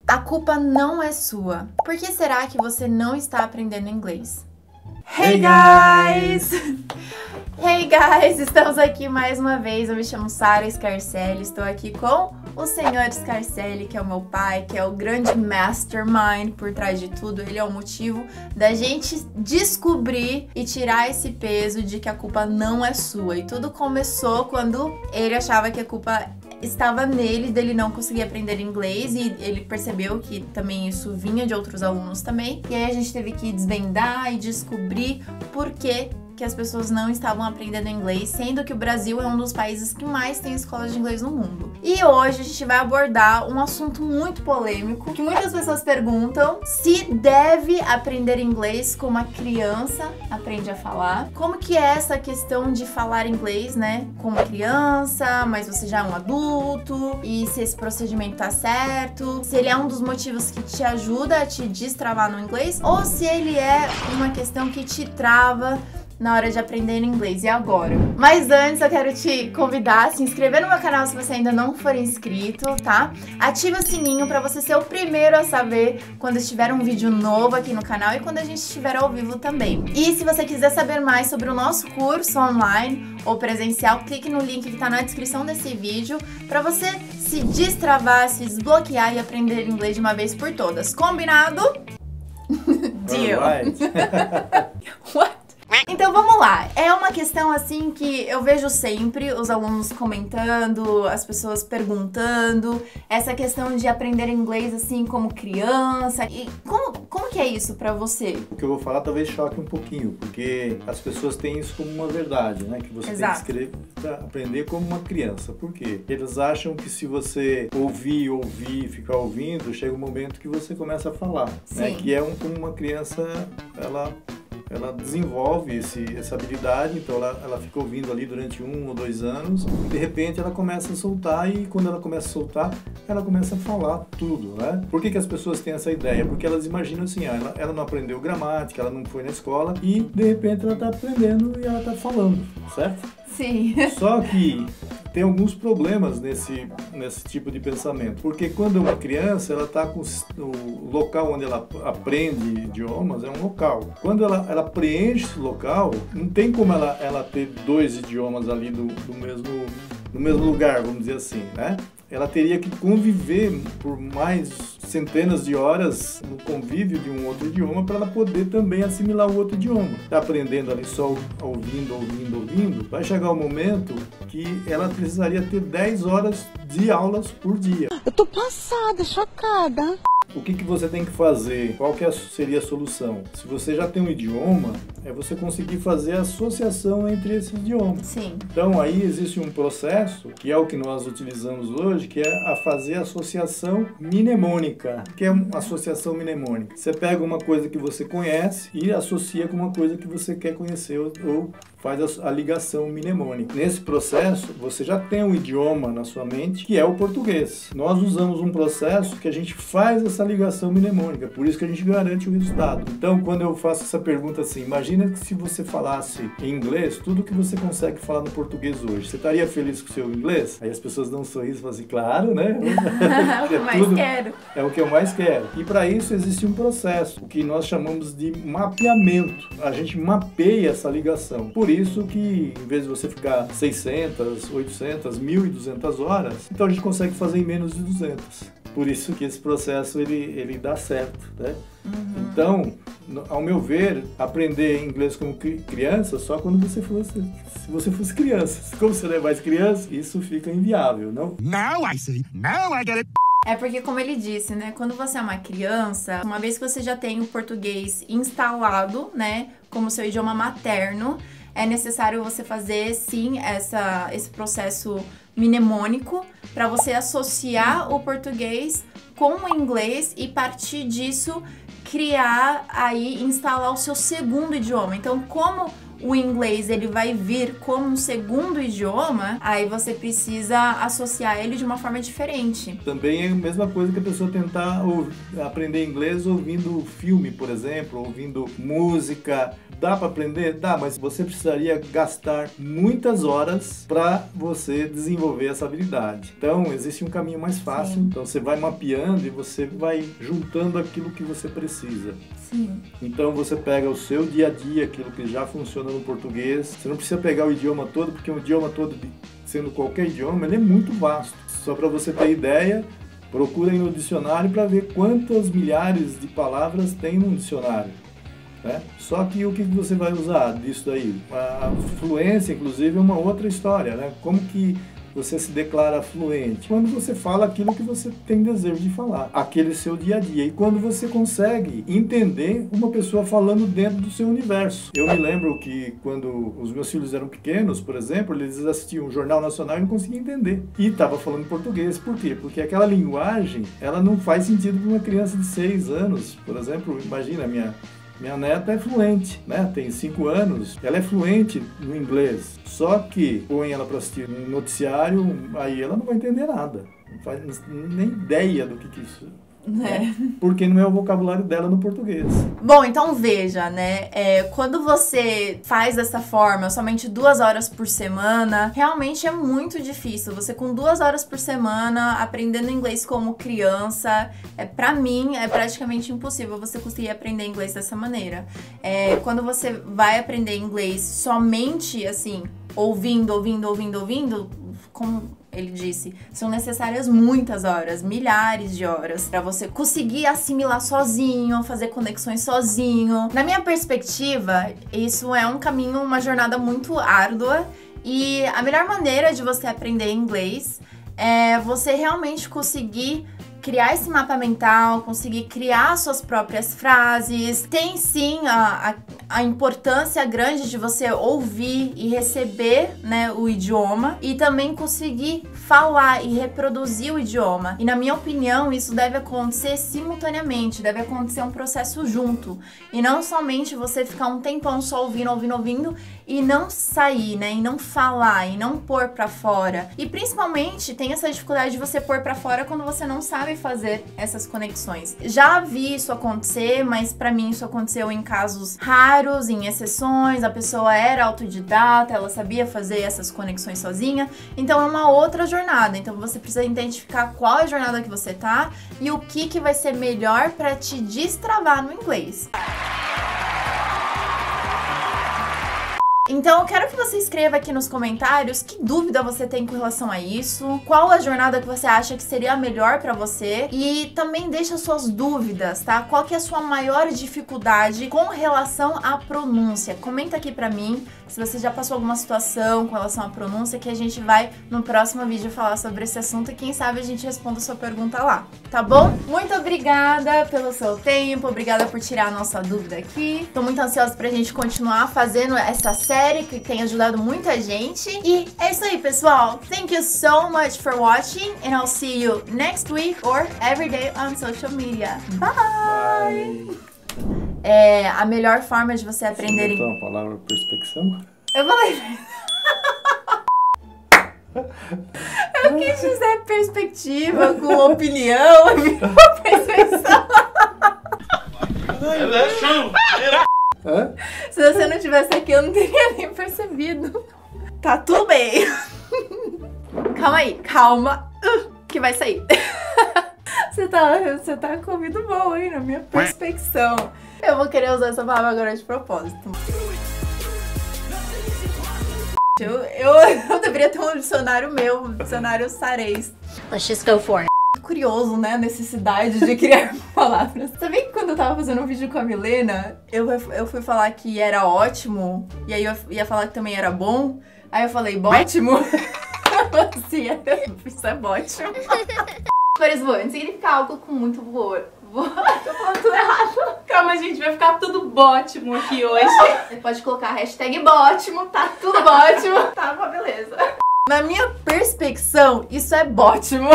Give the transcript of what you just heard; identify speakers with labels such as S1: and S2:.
S1: A culpa não é sua. Por que será que você não está aprendendo inglês? Hey guys! Hey guys! Estamos aqui mais uma vez. Eu me chamo Sara Scarcelli. Estou aqui com o senhor Scarcelli, que é o meu pai, que é o grande mastermind por trás de tudo. Ele é o motivo da gente descobrir e tirar esse peso de que a culpa não é sua. E tudo começou quando ele achava que a culpa estava nele, dele não conseguir aprender inglês, e ele percebeu que também isso vinha de outros alunos também. E aí a gente teve que desvendar e descobrir por que as pessoas não estavam aprendendo inglês, sendo que o Brasil é um dos países que mais tem escolas de inglês no mundo. E hoje a gente vai abordar um assunto muito polêmico, que muitas pessoas perguntam se deve aprender inglês como uma criança aprende a falar. Como que é essa questão de falar inglês, né, como criança, mas você já é um adulto, e se esse procedimento tá certo, se ele é um dos motivos que te ajuda a te destravar no inglês, ou se ele é uma questão que te trava na hora de aprender inglês. E agora? Mas antes eu quero te convidar a se inscrever no meu canal se você ainda não for inscrito, tá? Ativa o sininho pra você ser o primeiro a saber quando estiver um vídeo novo aqui no canal e quando a gente estiver ao vivo também. E se você quiser saber mais sobre o nosso curso online ou presencial, clique no link que tá na descrição desse vídeo pra você se destravar, se desbloquear e aprender inglês de uma vez por todas. Combinado? Deal. What? Então vamos lá, é uma questão assim que eu vejo sempre os alunos comentando, as pessoas perguntando, essa questão de aprender inglês assim como criança. E como que é isso pra você?
S2: O que eu vou falar talvez choque um pouquinho, porque as pessoas têm isso como uma verdade, né? Que você
S1: Exato.
S2: tem que aprender como uma criança. Por quê? Eles acham que se você ouvir, ficar ouvindo, chega um momento que você começa a falar, né? Que é como uma criança, ela desenvolve essa habilidade, então ela fica ouvindo ali durante 1 ou 2 anos, e de repente ela começa a soltar, e quando ela começa a soltar, ela começa a falar tudo, né? Por que as pessoas têm essa ideia? Porque elas imaginam assim, ela não aprendeu gramática, ela não foi na escola, e de repente ela está aprendendo e ela está falando, certo?
S1: Sim.
S2: Só que tem alguns problemas nesse tipo de pensamento, porque quando uma criança, ela está com o local onde ela aprende idiomas é um local. Quando ela preenche esse local, não tem como ela ter 2 idiomas ali no mesmo lugar, vamos dizer assim, né? Ela teria que conviver por mais centenas de horas no convívio de um outro idioma para ela poder também assimilar o outro idioma. Está aprendendo ali só ouvindo, vai chegar o momento que ela precisaria ter 10 horas de aulas por dia.
S3: Eu tô passada, chocada.
S2: O que você tem que fazer? Qual que seria a solução? Se você já tem um idioma, é você conseguir fazer a associação entre esses idiomas.
S1: Sim.
S2: Então aí existe um processo, que é o que nós utilizamos hoje, que é a fazer a associação mnemônica. O que é uma associação mnemônica? Você pega uma coisa que você conhece e associa com uma coisa que você quer conhecer ou faz a ligação mnemônica. Nesse processo, você já tem um idioma na sua mente, que é o português. Nós usamos um processo que a gente faz essa ligação mnemônica, por isso que a gente garante o resultado. Então, quando eu faço essa pergunta assim, imagina que se você falasse em inglês, tudo que você consegue falar no português hoje, você estaria feliz com o seu inglês? Aí as pessoas dão um sorriso e falam assim, claro, né?
S1: É o que eu mais quero.
S2: É o que eu mais quero. E para isso existe um processo, o que nós chamamos de mapeamento. A gente mapeia essa ligação. Por isso que, em vez de você ficar 600, 800, 1.200 horas, então a gente consegue fazer em menos de 200. Por isso que esse processo ele dá certo, né?
S1: Uhum.
S2: Então, ao meu ver, aprender inglês como criança só quando se você fosse criança. Como você não é mais criança, isso fica inviável, não?
S3: Now I see. Now I get it.
S1: É porque, como ele disse, né, quando você é uma criança, uma vez que você já tem o português instalado, né, como seu idioma materno, é necessário você fazer, sim, esse processo mnemônico para você associar o português com o inglês e, partir disso, instalar o seu segundo idioma. Então, como o inglês ele vai vir como um segundo idioma, aí você precisa associar ele de uma forma diferente.
S2: Também é a mesma coisa que a pessoa tentar aprender inglês ouvindo filme, por exemplo, ouvindo música. Dá para aprender? Dá, mas você precisaria gastar muitas horas para você desenvolver essa habilidade. Então, existe um caminho mais fácil. Sim. Então, você vai mapeando e você vai juntando aquilo que você precisa.
S1: Sim.
S2: Então, você pega o seu dia a dia, aquilo que já funciona no português. Você não precisa pegar o idioma todo, porque o idioma todo, sendo qualquer idioma, ele é muito vasto. Só para você ter ideia, procura aí no dicionário para ver quantas milhares de palavras tem num dicionário. Só que o que você vai usar disso daí? A fluência, inclusive, é uma outra história, né? Como que você se declara fluente? Quando você fala aquilo que você tem desejo de falar, aquele seu dia a dia. E quando você consegue entender uma pessoa falando dentro do seu universo. Eu me lembro que quando os meus filhos eram pequenos, por exemplo, eles assistiam o Jornal Nacional e não conseguiam entender. E estava falando português. Por quê? Porque aquela linguagem, ela não faz sentido para uma criança de 6 anos. Por exemplo, imagina, minha neta é fluente, né? Tem 5 anos, ela é fluente no inglês. Só que põe ela para assistir um noticiário, aí ela não vai entender nada. Não faz nem ideia do que isso é. Porque não é o vocabulário dela no português.
S1: Bom, então veja, né? Quando você faz dessa forma, somente 2 horas por semana, realmente é muito difícil. Você com 2 horas por semana, aprendendo inglês como criança, pra mim, é praticamente impossível você conseguir aprender inglês dessa maneira. Quando você vai aprender inglês somente, assim, ouvindo, como ele disse, são necessárias muitas horas, milhares de horas, para você conseguir assimilar sozinho, fazer conexões sozinho. Na minha perspectiva, isso é um caminho, uma jornada muito árdua, e a melhor maneira de você aprender inglês é você realmente conseguir criar esse mapa mental, conseguir criar suas próprias frases. Tem sim a importância grande de você ouvir e receber, né, o idioma, e também conseguir falar e reproduzir o idioma. E na minha opinião, isso deve acontecer simultaneamente, deve acontecer um processo junto. E não somente você ficar um tempão só ouvindo e não sair, né, e não falar, e não pôr pra fora. E principalmente tem essa dificuldade de você pôr pra fora quando você não sabe fazer essas conexões. Já vi isso acontecer, mas pra mim isso aconteceu em casos raros, em exceções. A pessoa era autodidata, ela sabia fazer essas conexões sozinha. Então é uma outra jornada. Então você precisa identificar qual é a jornada que você tá e o que vai ser melhor pra te destravar no inglês. Então eu quero que você escreva aqui nos comentários que dúvida você tem com relação a isso, qual a jornada que você acha que seria a melhor pra você, e também deixa suas dúvidas, tá? Qual que é a sua maior dificuldade com relação à pronúncia? Comenta aqui pra mim se você já passou alguma situação com relação à pronúncia, que a gente vai no próximo vídeo falar sobre esse assunto e quem sabe a gente responda a sua pergunta lá, tá bom? Muito obrigada pelo seu tempo, obrigada por tirar a nossa dúvida aqui. Tô muito ansiosa pra gente continuar fazendo essa série que tem ajudado muita gente. E é isso aí, pessoal. Thank you so much for watching and I'll see you next week or every day on social media. Bye! A melhor forma de você aprender...
S2: Você botou a palavra perspecção?
S1: Eu falei... Eu quis dizer perspectiva com opinião, perspecção. Se você não tivesse aqui, eu não teria nem percebido. Tá tudo bem. Calma aí, calma, que vai sair. Você tá com ouvido bom aí na minha perspecção. Eu vou querer usar essa palavra agora de propósito. Eu deveria ter um dicionário meu, um dicionário sarês.
S4: Let's just go for it.
S1: Curioso, né? A necessidade de criar palavras. Sabia que quando eu tava fazendo um vídeo com a Milena, eu fui falar que era ótimo, e aí eu ia falar que também era bom, aí eu falei, bótimo? Sim, isso é bótimo. Mas voante significa algo com muito voor. Tô falando tudo errado.
S4: Calma, gente, vai ficar tudo bótimo aqui hoje.
S1: Você pode colocar hashtag bótimo, tá tudo bótimo. Tá, beleza. Na minha perspecção, isso é bótimo.